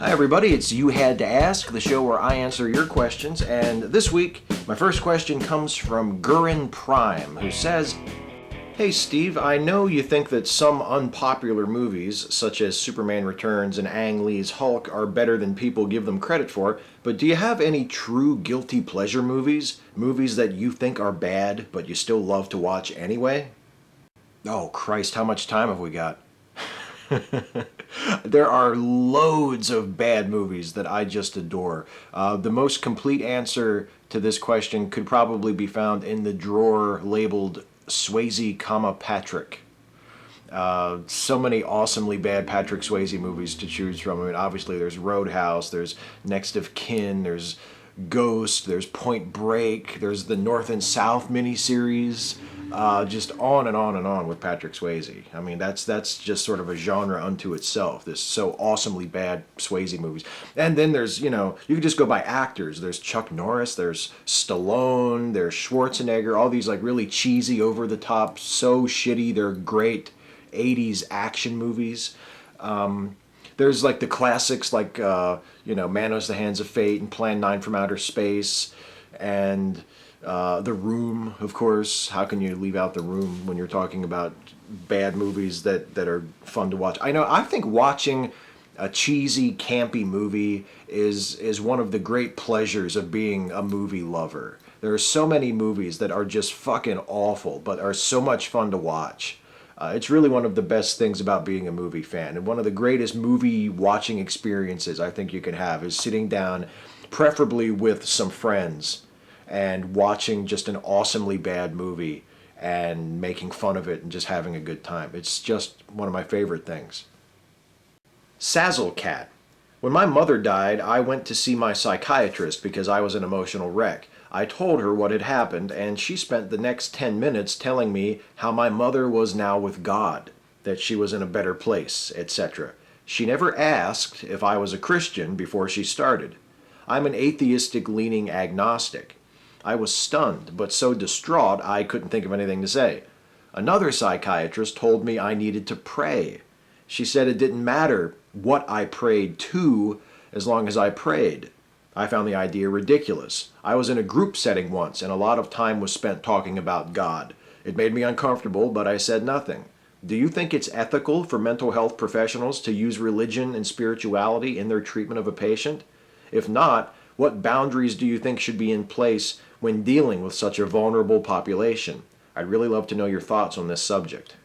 Hi everybody, it's You Had to Ask, the show where I answer your questions, and this week, my first question comes from Gurin Prime, who says, Hey Steve, I know you think that some unpopular movies, such as Superman Returns and Ang Lee's Hulk, are better than people give them credit for, but do you have any true guilty pleasure movies? Movies that you think are bad, but you still love to watch anyway? Oh Christ, how much time have we got? There are loads of bad movies that I just adore. The most complete answer to this question could probably be found in the drawer labeled Swayze, Patrick. So many awesomely bad Patrick Swayze movies to choose from. I mean, obviously there's Roadhouse, there's Next of Kin, there's Ghost, there's Point Break, there's the North and South miniseries. Just on and on and on with Patrick Swayze. I mean, that's just sort of a genre unto itself. This so awesomely bad Swayze movies. And then there's, you can just go by actors. There's Chuck Norris, there's Stallone, there's Schwarzenegger, all these like really cheesy, over the top, so shitty, they're great 80s action movies. There's like the classics like, Manos, the Hands of Fate and Plan 9 from Outer Space and... The Room, of course. How can you leave out The Room when you're talking about bad movies that are fun to watch? I think watching a cheesy, campy movie is one of the great pleasures of being a movie lover. There are so many movies that are just fucking awful, but are so much fun to watch. It's really one of the best things about being a movie fan. And one of the greatest movie watching experiences I think you can have is sitting down, preferably with some friends, and watching just an awesomely bad movie and making fun of it and just having a good time. It's just one of my favorite things. Sazzle Cat. When my mother died, I went to see my psychiatrist because I was an emotional wreck. I told her what had happened, and she spent the next 10 minutes telling me how my mother was now with God, that she was in a better place, etc. She never asked if I was a Christian before she started. I'm an atheistic-leaning agnostic. I was stunned, but so distraught I couldn't think of anything to say. Another psychiatrist told me I needed to pray. She said it didn't matter what I prayed to as long as I prayed. I found the idea ridiculous. I was in a group setting once, and a lot of time was spent talking about God. It made me uncomfortable, but I said nothing. Do you think it's ethical for mental health professionals to use religion and spirituality in their treatment of a patient? If not, what boundaries do you think should be in place when dealing with such a vulnerable population? I'd really love to know your thoughts on this subject.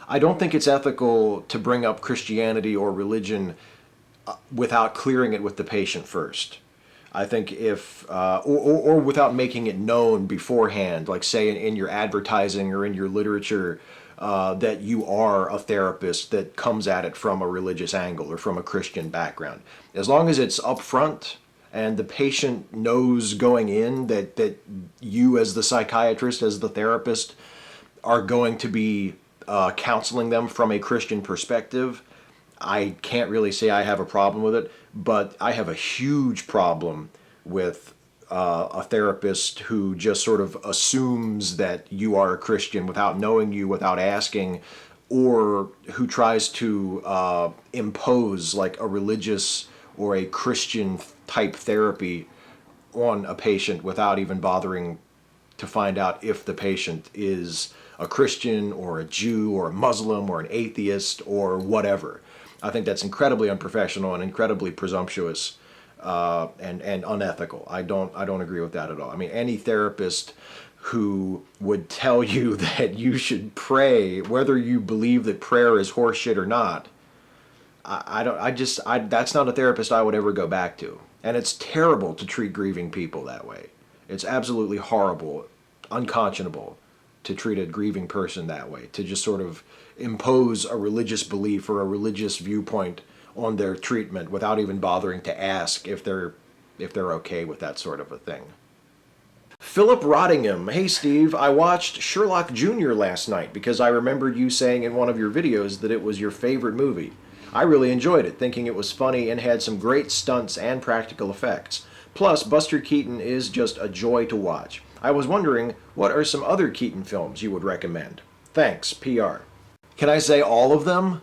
I don't think it's ethical to bring up Christianity or religion without clearing it with the patient first. I think or without making it known beforehand, like say in your advertising or in your literature, that you are a therapist that comes at it from a religious angle or from a Christian background. As long as it's upfront, and the patient knows going in that you as the psychiatrist, as the therapist, are going to be counseling them from a Christian perspective, I can't really say I have a problem with it, but I have a huge problem with a therapist who just sort of assumes that you are a Christian without knowing you, without asking, or who tries to impose like a religious or a Christian type therapy on a patient without even bothering to find out if the patient is a Christian or a Jew or a Muslim or an atheist or whatever. I think that's incredibly unprofessional and incredibly presumptuous and unethical. I don't agree with that at all. I mean, any therapist who would tell you that you should pray, whether you believe that prayer is horseshit or not, that's not a therapist I would ever go back to. And it's terrible to treat grieving people that way. It's absolutely horrible, unconscionable to treat a grieving person that way, to just sort of impose a religious belief or a religious viewpoint on their treatment without even bothering to ask if they're okay with that sort of a thing. Philip Rottingham. Hey Steve, I watched Sherlock Jr. last night because I remembered you saying in one of your videos that it was your favorite movie. I really enjoyed it, thinking it was funny and had some great stunts and practical effects. Plus, Buster Keaton is just a joy to watch. I was wondering, what are some other Keaton films you would recommend? Thanks, PR. Can I say all of them?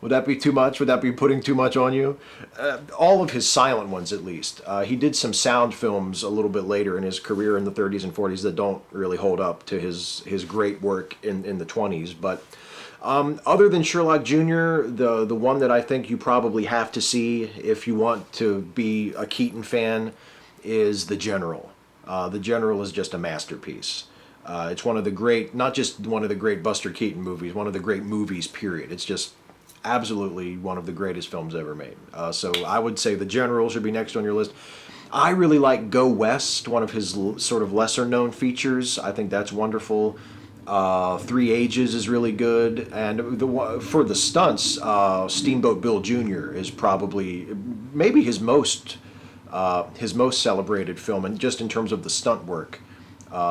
Would that be too much? Would that be putting too much on you? All of his silent ones, at least. He did some sound films a little bit later in his career in the 30s and 40s that don't really hold up to his great work in the 20s. But other than Sherlock Jr., the one that I think you probably have to see if you want to be a Keaton fan is The General. The General is just a masterpiece. It's one of the great, not just one of the great Buster Keaton movies, one of the great movies, period. It's just absolutely one of the greatest films ever made. So I would say The General should be next on your list. I really like Go West, one of his sort of lesser known features. I think that's wonderful. Three Ages is really good. And for the stunts, Steamboat Bill Jr. is probably maybe his most celebrated film, and just in terms of the stunt work.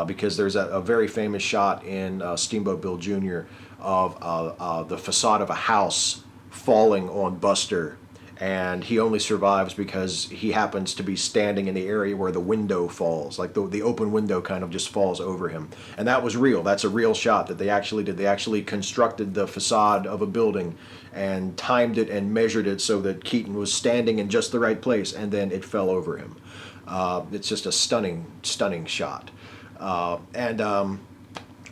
Because there's a very famous shot in Steamboat Bill Jr. of the facade of a house falling on Buster, and he only survives because he happens to be standing in the area where the window falls, like the open window kind of just falls over him. And that was real. That's a real shot that they actually did. They actually constructed the facade of a building and timed it and measured it so that Keaton was standing in just the right place, and then it fell over him. It's just a stunning, stunning shot. And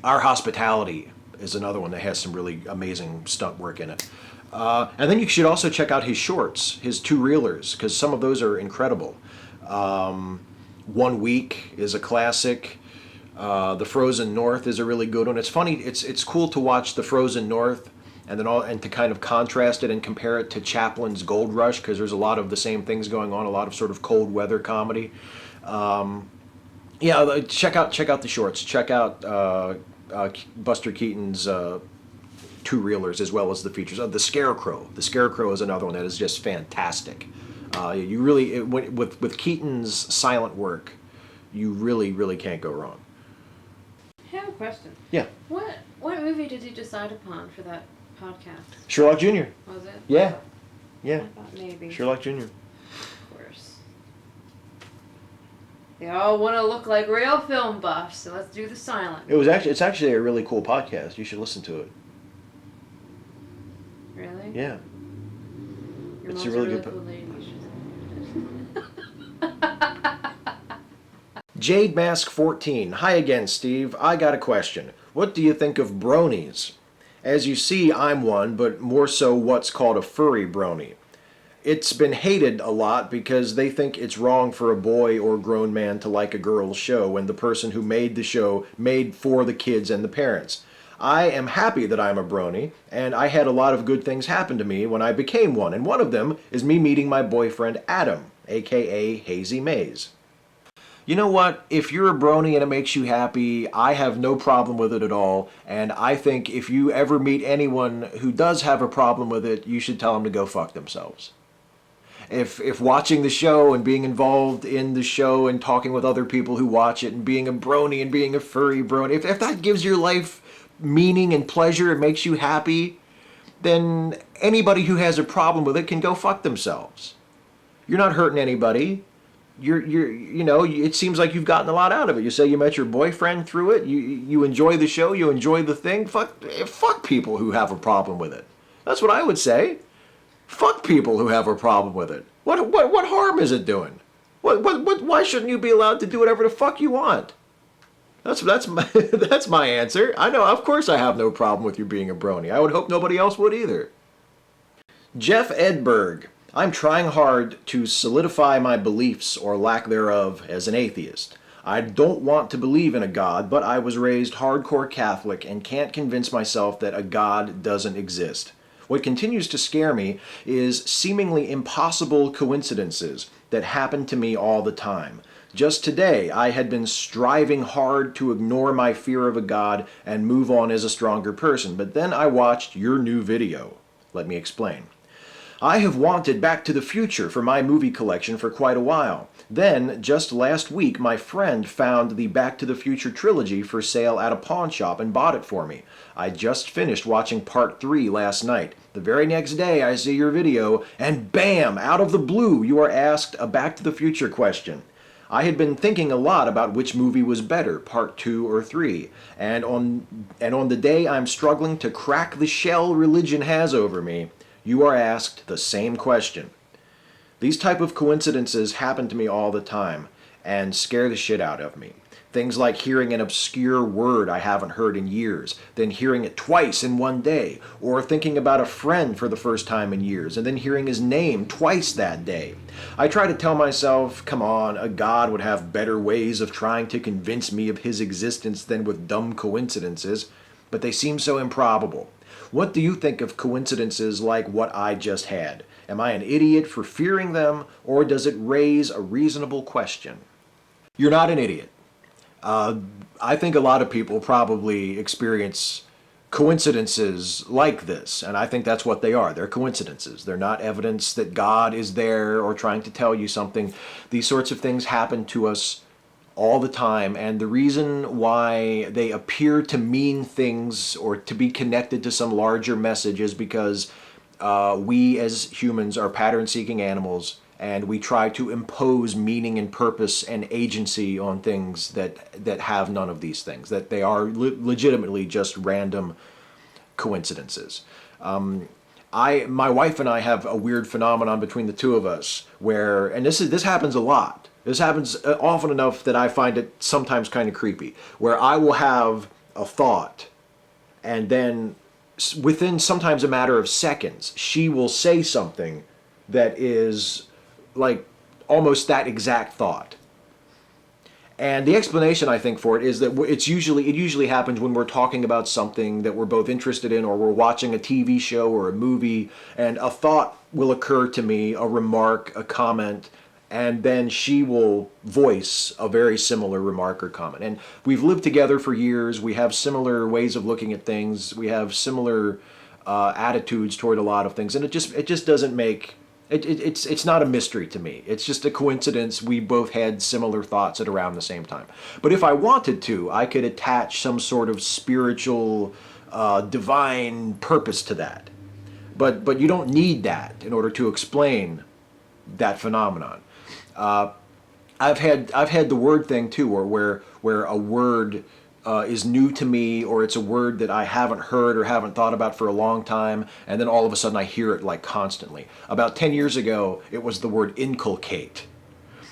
Our Hospitality is another one that has some really amazing stunt work in it. And then you should also check out his shorts, his two-reelers, because some of those are incredible. 1 Week is a classic. The Frozen North is a really good one. It's funny, it's cool to watch The Frozen North and to kind of contrast it and compare it to Chaplin's Gold Rush, because there's a lot of the same things going on, a lot of sort of cold weather comedy. Yeah, check out the shorts. Check out Buster Keaton's two-reelers as well as the features. The Scarecrow. The Scarecrow is another one that is just fantastic. You really, with Keaton's silent work, you really, really can't go wrong. I have a question. Yeah. What movie did you decide upon for that podcast? Sherlock Jr. Was it? Yeah. I thought maybe. Sherlock Jr. Of course. They all want to look like real film buffs, so let's do the silent. It's actually a really cool podcast. You should listen to it. Really? Yeah. Your It's mom's a really good cool lady. Jade Mask 14. Hi again, Steve. I got a question. What do you think of bronies? As you see, I'm one, but more so what's called a furry brony. It's been hated a lot because they think it's wrong for a boy or grown man to like a girl's show when the person who made the show made for the kids and the parents. I am happy that I'm a brony, and I had a lot of good things happen to me when I became one, and one of them is me meeting my boyfriend Adam, aka Hazy Maze. You know what? If you're a brony and it makes you happy, I have no problem with it at all, and I think if you ever meet anyone who does have a problem with it, you should tell them to go fuck themselves. If watching the show and being involved in the show and talking with other people who watch it and being a brony and being a furry brony, if that gives your life meaning and pleasure, it makes you happy, then anybody who has a problem with it can go fuck themselves. You're not hurting anybody. It seems like you've gotten a lot out of it. You say you met your boyfriend through it. You enjoy the show. You enjoy the thing. Fuck people who have a problem with it. That's what I would say. Fuck people who have a problem with it. What harm is it doing? Why shouldn't you be allowed to do whatever the fuck you want? That's my answer. I know, of course I have no problem with you being a brony. I would hope nobody else would either. Jeff Edberg. I'm trying hard to solidify my beliefs or lack thereof as an atheist. I don't want to believe in a God, but I was raised hardcore Catholic and can't convince myself that a God doesn't exist. What continues to scare me is seemingly impossible coincidences that happen to me all the time. Just today, I had been striving hard to ignore my fear of a God and move on as a stronger person, but then I watched your new video. Let me explain. I have wanted Back to the Future for my movie collection for quite a while. Then, just last week, my friend found the Back to the Future trilogy for sale at a pawn shop and bought it for me. I just finished watching part 3 last night. The very next day, I see your video, and bam, out of the blue, you are asked a Back to the Future question. I had been thinking a lot about which movie was better, part 2 or 3, and on the day I'm struggling to crack the shell religion has over me, you are asked the same question. These type of coincidences happen to me all the time and scare the shit out of me. Things like hearing an obscure word I haven't heard in years, then hearing it twice in one day, or thinking about a friend for the first time in years, and then hearing his name twice that day. I try to tell myself, come on, a god would have better ways of trying to convince me of his existence than with dumb coincidences, but they seem so improbable. What do you think of coincidences like what I just had? Am I an idiot for fearing them, or does it raise a reasonable question? You're not an idiot. I think a lot of people probably experience coincidences like this, and I think that's what they are. They're coincidences. They're not evidence that God is there or trying to tell you something. These sorts of things happen to us all the time, and the reason why they appear to mean things or to be connected to some larger message is because we as humans are pattern-seeking animals, and we try to impose meaning and purpose and agency on things that have none of these things, that they are legitimately just random coincidences. My wife and I have a weird phenomenon between the two of us where, and this happens a lot. This happens often enough that I find it sometimes kind of creepy, where I will have a thought, and then within sometimes a matter of seconds, she will say something that is like almost that exact thought. And the explanation, I think, for it is that it usually happens when we're talking about something that we're both interested in, or we're watching a TV show or a movie, and a thought will occur to me, a remark, a comment, and then she will voice a very similar remark or comment. And we've lived together for years. We have similar ways of looking at things. We have similar attitudes toward a lot of things, and it just doesn't make it's not a mystery to me. It's just a coincidence we both had similar thoughts at around the same time. But if I wanted to, I could attach some sort of spiritual, divine purpose to that. But you don't need that in order to explain that phenomenon. I've had the word thing too, or where a word is new to me, or it's a word that I haven't heard or haven't thought about for a long time, and then all of a sudden I hear it like constantly. About 10 years ago, it was the word inculcate.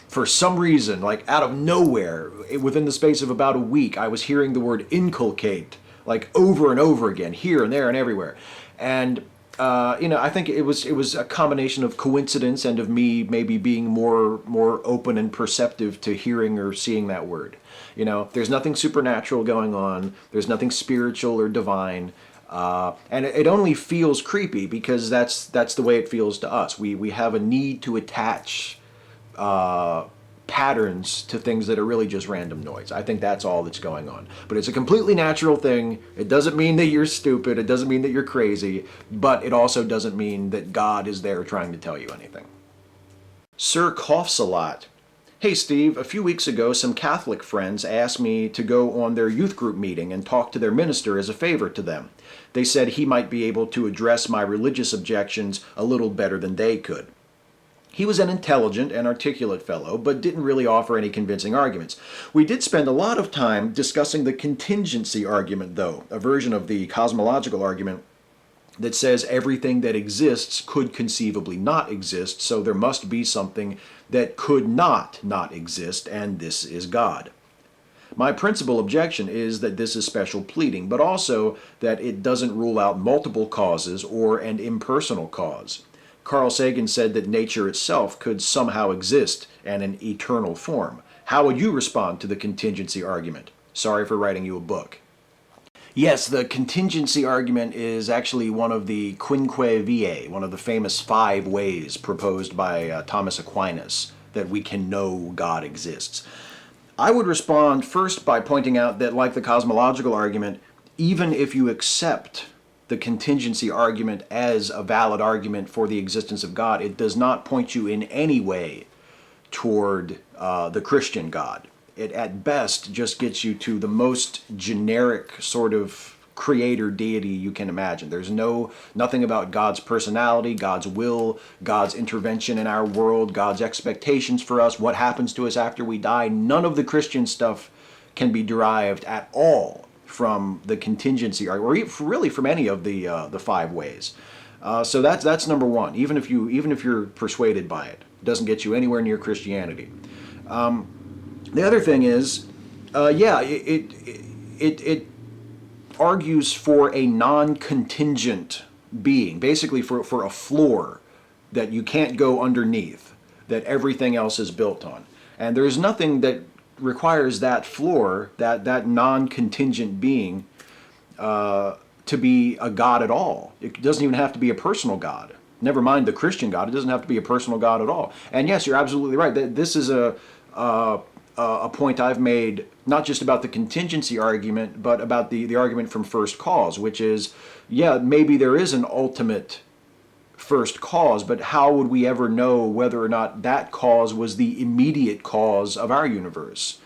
For some reason, like out of nowhere, within the space of about a week, I was hearing the word inculcate like over and over again, here and there and everywhere. And I think it was a combination of coincidence and of me maybe being more open and perceptive to hearing or seeing that word. There's nothing supernatural going on. There's nothing spiritual or divine, and it only feels creepy because that's the way it feels to us. We have a need to attach patterns to things that are really just random noise. I think that's all that's going on. But it's a completely natural thing. It doesn't mean that you're stupid. It doesn't mean that you're crazy. But it also doesn't mean that God is there trying to tell you anything. Sir coughs a lot. Hey Steve, a few weeks ago some Catholic friends asked me to go on their youth group meeting and talk to their minister as a favor to them. They said he might be able to address my religious objections a little better than they could. He was an intelligent and articulate fellow, but didn't really offer any convincing arguments. We did spend a lot of time discussing the contingency argument, though, a version of the cosmological argument that says everything that exists could conceivably not exist, so there must be something that could not exist, and this is God. My principal objection is that this is special pleading, but also that it doesn't rule out multiple causes or an impersonal cause. Carl Sagan said that nature itself could somehow exist in an eternal form. How would you respond to the contingency argument? Sorry for writing you a book. Yes, the contingency argument is actually one of the quinque viae, one of the famous 5 ways proposed by Thomas Aquinas that we can know God exists. I would respond first by pointing out that, like the cosmological argument, even if you accept the contingency argument as a valid argument for the existence of God, it does not point you in any way toward the Christian God. It at best just gets you to the most generic sort of creator deity you can imagine. There's nothing about God's personality, God's will, God's intervention in our world, God's expectations for us, what happens to us after we die. None of the Christian stuff can be derived at all from the contingency, or really from any of the 5 ways. So that's number one. Even if you're persuaded by it, it doesn't get you anywhere near Christianity. The other thing is, it argues for a non-contingent being, basically for a floor that you can't go underneath, that everything else is built on. And there's nothing that requires that floor, that non-contingent being, to be a god at all. It doesn't even have to be a personal god. Never mind the Christian God. It doesn't have to be a personal God at all. And yes, you're absolutely right. This is a point I've made, not just about the contingency argument, but about the argument from first cause, which is, yeah, maybe there is an ultimate first cause, but how would we ever know whether or not that cause was the immediate cause of our universe?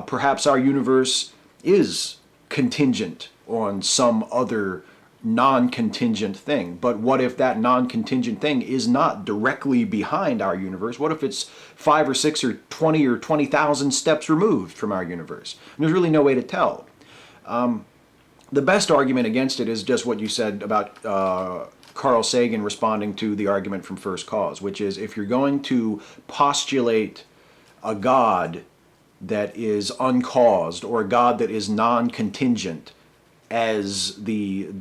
Perhaps our universe is contingent on some other non-contingent thing. But what if that non-contingent thing is not directly behind our universe? What if it's 5 or 6 or 20 or 20,000 steps removed from our universe? And there's really no way to tell. The best argument against it is just what you said about Carl Sagan responding to the argument from first cause, which is, if you're going to postulate a God that is uncaused or a God that is non-contingent as the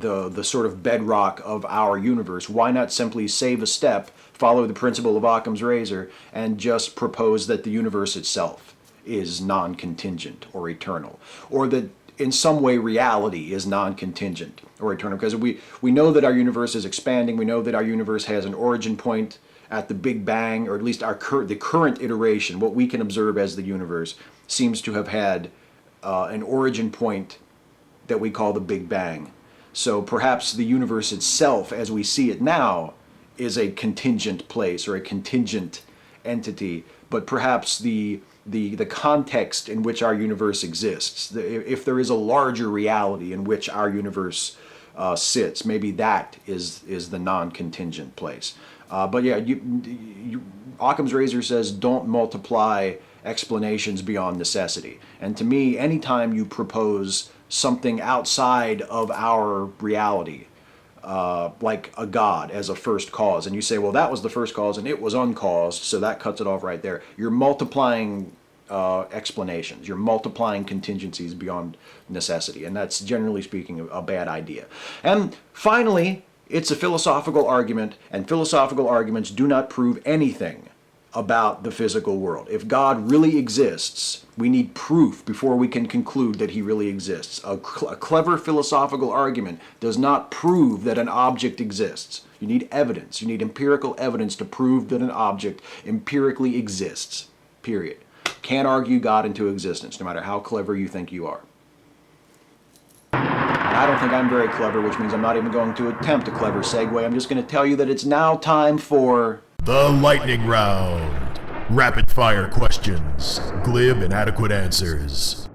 sort of bedrock of our universe, why not simply save a step, follow the principle of Occam's razor, and just propose that the universe itself is non-contingent or eternal, or that in some way reality is non-contingent or eternal? Because we know that our universe is expanding. We know that our universe has an origin point at the Big Bang, or at least the current iteration, what we can observe as the universe, seems to have had an origin point that we call the Big Bang. So perhaps the universe itself, as we see it now, is a contingent place or a contingent entity, but perhaps the context in which our universe exists, if there is a larger reality in which our universe sits, maybe that is the non-contingent place. But yeah, Occam's razor says don't multiply explanations beyond necessity. And to me, anytime you propose something outside of our reality, like a God as a first cause, and you say, well, that was the first cause and it was uncaused, so that cuts it off right there. You're multiplying explanations. You're multiplying contingencies beyond necessity, and that's, generally speaking, a bad idea. And finally, it's a philosophical argument, and philosophical arguments do not prove anything about the physical world. If God really exists, we need proof before we can conclude that he really exists. A clever philosophical argument does not prove that an object exists. You need evidence. You need empirical evidence to prove that an object empirically exists. Period. Can't argue God into existence, no matter how clever you think you are. And I don't think I'm very clever, which means I'm not even going to attempt a clever segue. I'm just going to tell you that it's now time for the lightning round. Rapid fire questions, glib and adequate answers.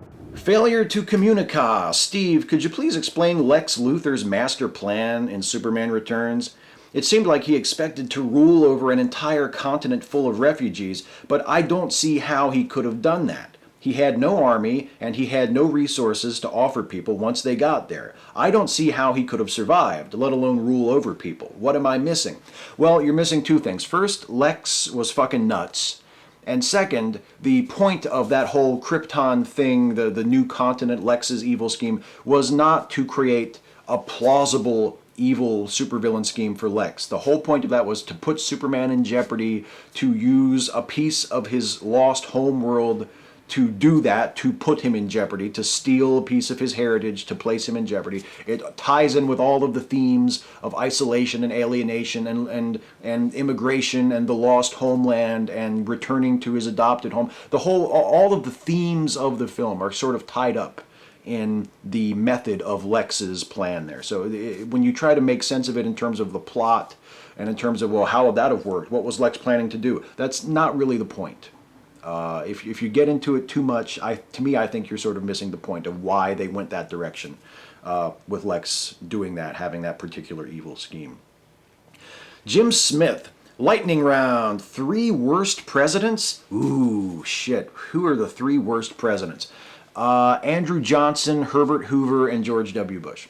failure to communicate. Steve, could you please explain Lex Luthor's master plan in Superman Returns? It seemed like he expected to rule over an entire continent full of refugees, but I don't see how he could have done that. He had no army, and he had no resources to offer people once they got there. I don't see how he could have survived, let alone rule over people. What am I missing? Well, you're missing two things. First, Lex was fucking nuts. And second, the point of that whole Krypton thing, the new continent, Lex's evil scheme, was not to create a plausible evil supervillain scheme for Lex. The whole point of that was to put Superman in jeopardy, to use a piece of his lost homeworld to do that, to put him in jeopardy, to steal a piece of his heritage, to place him in jeopardy. It ties in with all of the themes of isolation and alienation and immigration and the lost homeland and returning to his adopted home. All of the themes of the film are sort of tied up in the method of Lex's plan there. So when you try to make sense of it in terms of the plot and in terms of, well, how would that have worked? What was Lex planning to do? That's not really the point. If you get into it too much, to me, I think you're sort of missing the point of why they went that direction with Lex doing that, having that particular evil scheme. Jim Smith, lightning round, 3 worst presidents? Ooh, shit. Who are the 3 worst presidents? Andrew Johnson, Herbert Hoover, and George W. Bush.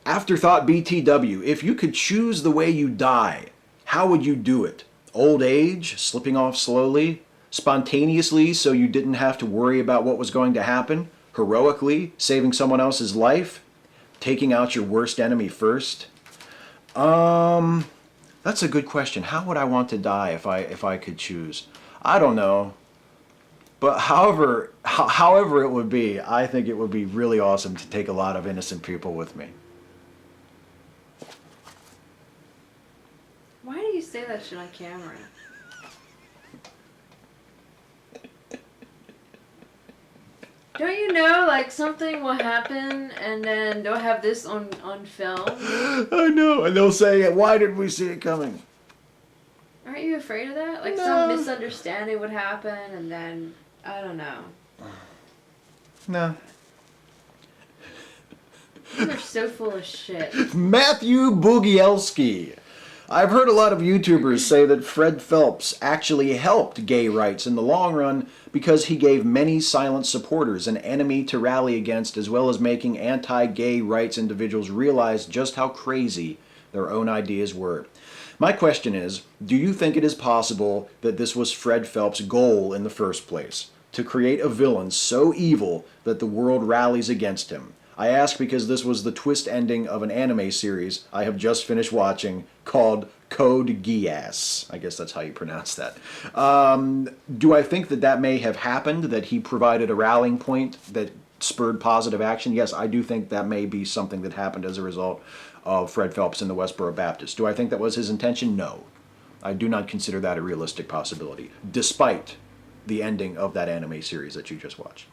Afterthought BTW, if you could choose the way you die, how would you do it? Old age, slipping off slowly, spontaneously so you didn't have to worry about what was going to happen, heroically, saving someone else's life, taking out your worst enemy first? That's a good question. How would I want to die if I could choose? I don't know. But however it would be, I think it would be really awesome to take a lot of innocent people with me. Why do you say that shit on camera? Don't you know, like, something will happen and then they'll have this on film? I know, and they'll say, why didn't we see it coming? Aren't you afraid of that? Like, No. some misunderstanding would happen and then, I don't know. No. You are so full of shit. Matthew Bugielski. I've heard a lot of YouTubers say that Fred Phelps actually helped gay rights in the long run because he gave many silent supporters an enemy to rally against, as well as making anti-gay rights individuals realize just how crazy their own ideas were. My question is, do you think it is possible that this was Fred Phelps' goal in the first place? To create a villain so evil that the world rallies against him? I ask because this was the twist ending of an anime series I have just finished watching called Code Geass. I guess that's how you pronounce that. Do I think that may have happened, that he provided a rallying point that spurred positive action? Yes, I do think that may be something that happened as a result of Fred Phelps and the Westboro Baptist. Do I think that was his intention? No. I do not consider that a realistic possibility, despite the ending of that anime series that you just watched.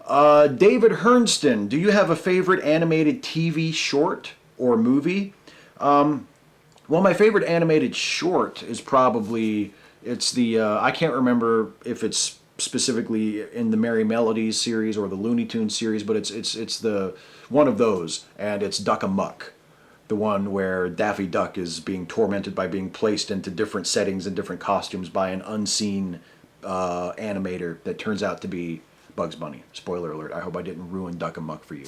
David Hernston, do you have a favorite animated TV short or movie? Well, my favorite animated short is probably, it's the, I can't remember if it's specifically in the Merry Melodies series or the Looney Tunes series, but it's the one of those, and it's Duck Amuck. The one where Daffy Duck is being tormented by being placed into different settings and different costumes by an unseen animator that turns out to be Bugs Bunny. Spoiler alert. I hope I didn't ruin Duck Amuck for you.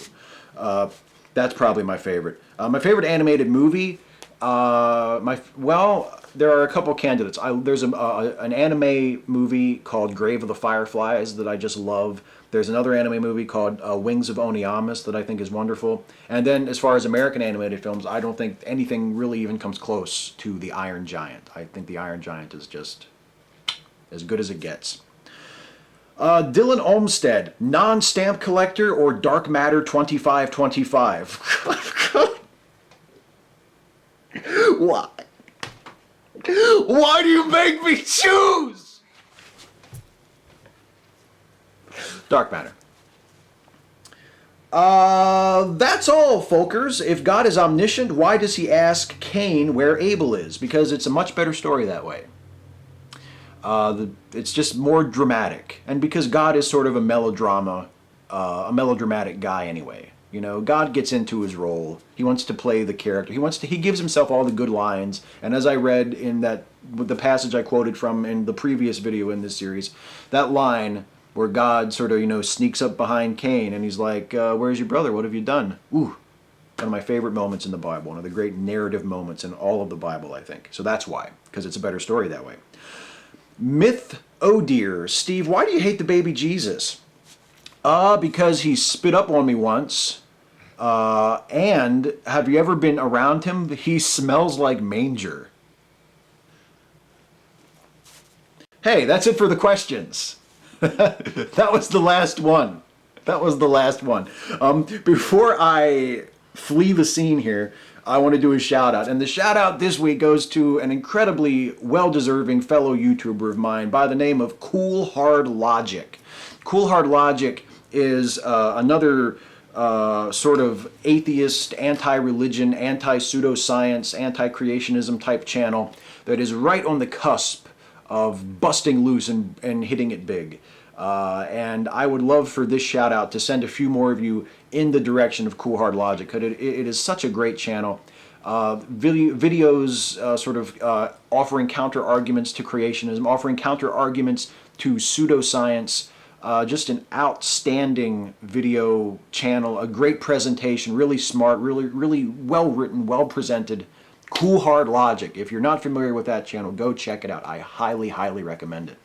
That's probably my favorite. My favorite animated movie, there are a couple candidates. There's an anime movie called Grave of the Fireflies that I just love. There's another anime movie called Wings of Oniamis that I think is wonderful. And then as far as American animated films, I don't think anything really even comes close to The Iron Giant. I think The Iron Giant is just as good as it gets. Dylan Olmstead, non-stamp collector or Dark Matter 2525? Why? Why do you make me choose? Dark Matter. That's all, folkers. If God is omniscient, why does he ask Cain where Abel is? Because it's a much better story that way. It's just more dramatic. And because God is sort of a melodramatic guy anyway. You know, God gets into his role. He wants to play the character. He gives himself all the good lines. And as I read in the passage I quoted from in the previous video in this series, that line where God sort of, sneaks up behind Cain and he's like, where's your brother? What have you done? Ooh, one of my favorite moments in the Bible. One of the great narrative moments in all of the Bible, I think. So that's why, because it's a better story that way. Myth, oh dear. Steve, why do you hate the baby Jesus? Because he spit up on me once. And have you ever been around him? He smells like manger. Hey, that's it for the questions. That was the last one. Before I flee the scene here, I want to do a shout out. And the shout out this week goes to an incredibly well-deserving fellow YouTuber of mine by the name of CoolHardLogic. CoolHardLogic is another sort of atheist, anti-religion, anti-pseudoscience, anti-creationism type channel that is right on the cusp of busting loose and hitting it big. And I would love for this shout out to send a few more of you in the direction of CoolHardLogic, because it is such a great channel. Videos sort of offering counter arguments to creationism, offering counter arguments to pseudoscience, Just an outstanding video channel, a great presentation, really smart, really well written, well presented. CoolHardLogic. If you're not familiar with that channel, go check it out. I highly recommend it.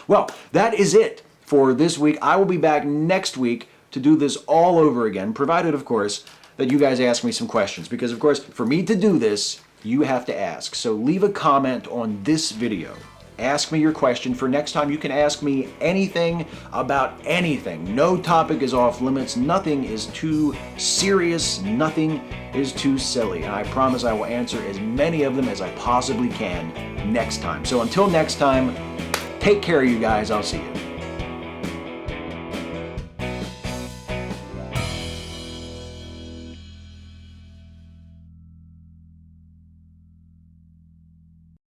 Well, that is it for this week. I will be back next week to do this all over again, provided, of course, that you guys ask me some questions. Because, of course, for me to do this, you have to ask. So leave a comment on this video. Ask me your question. For next time, you can ask me anything about anything. No topic is off limits. Nothing is too serious. Nothing is too silly. And I promise I will answer as many of them as I possibly can next time. So until next time, take care, you guys. I'll see you.